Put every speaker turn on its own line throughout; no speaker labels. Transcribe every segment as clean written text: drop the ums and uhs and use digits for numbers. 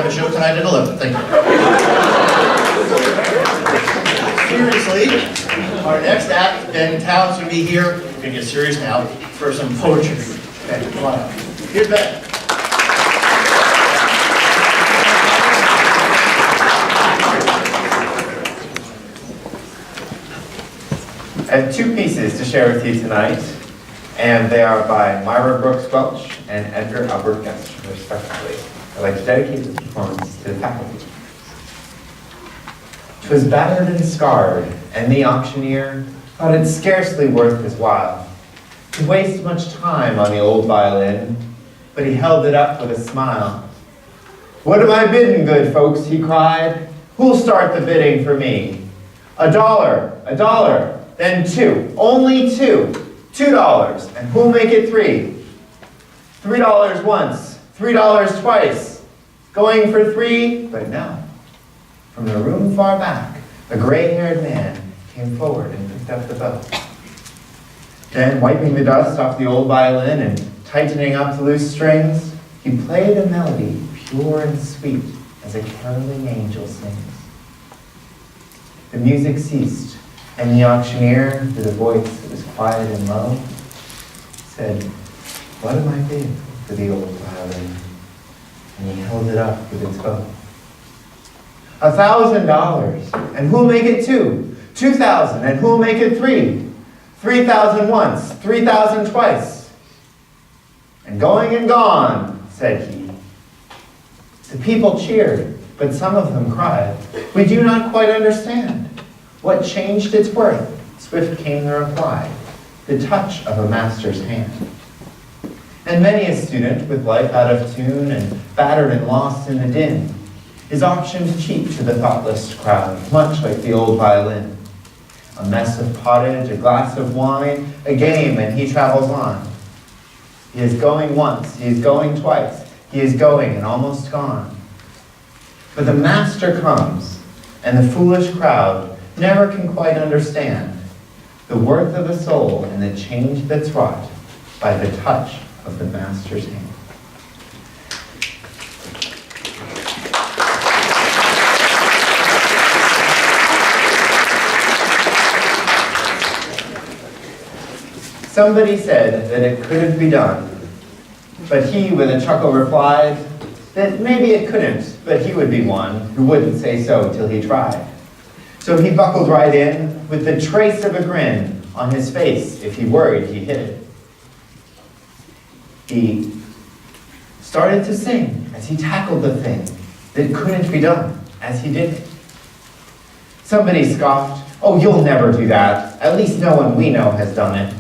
have a show tonight at 11. Thank you. Seriously, our next act, Ben Towns, will be here. We're going to get serious now for some poetry. Ben, come on up. Here's Ben.
I have two pieces to share with you tonight, and they are by Myra Brooks Welch and Edgar Albert Guest, respectively. I'd like to dedicate this performance to the faculty. 'Twas battered and scarred, and the auctioneer thought it scarcely worth his while to waste much time on the old violin, but he held it up with a smile. "What am I bidding, good folks?" he cried. "Who'll start the bidding for me? $1, then 2, only 2, $2, and who'll make it 3? $3 once, $3 twice, going for 3, but no. From the room far back, a gray-haired man came forward and picked up the bow. Then, wiping the dust off the old violin and tightening up the loose strings, he played a melody pure and sweet as a caroling angel sings. The music ceased, and the auctioneer, with a voice that was quiet and low, said, "What am I bid for the old violin?" And he held it up with its bow. $1,000, and who'll make it 2? 2,000, and who'll make it 3? 3,000 once, 3,000 twice. And going and gone, said he. The people cheered, but some of them cried, "We do not quite understand. What changed its worth?" Swift came the reply, "The touch of a master's hand." And many a student, with life out of tune and battered and lost in the din, is auctioned cheap to the thoughtless crowd, much like the old violin. A mess of pottage, a glass of wine, a game, and he travels on. He is going once, he is going twice, he is going and almost gone. But the master comes, and the foolish crowd never can quite understand the worth of a soul and the change that's wrought by the touch of the master's hand. Somebody said that it couldn't be done, but he with a chuckle replied that maybe it couldn't, but he would be one who wouldn't say so till he tried. So he buckled right in with the trace of a grin on his face if he worried he hit it. He started to sing as he tackled the thing that couldn't be done as he did it. Somebody scoffed, "Oh, you'll never do that. At least no one we know has done it."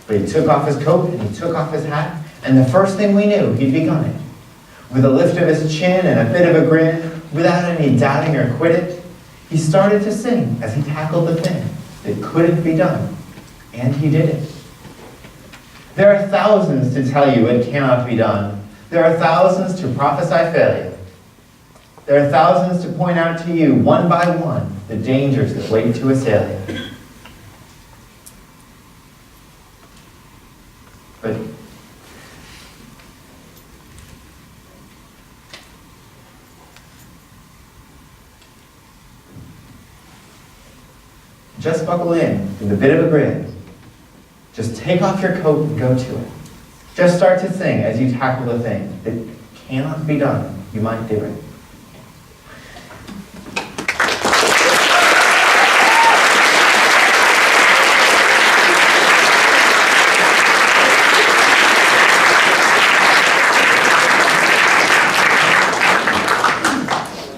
But he took off his coat and he took off his hat, and the first thing we knew, he'd begun it. With a lift of his chin and a bit of a grin, without any doubting or quit it, he started to sing as he tackled the thing that couldn't be done, and he did it. There are thousands to tell you it cannot be done. There are thousands to prophesy failure. There are thousands to point out to you, one by one, the dangers that wait to assail you. But just buckle in with a bit of a grin. Just take off your coat and go to it. Just start to sing as you tackle the thing that cannot be done. You might do it.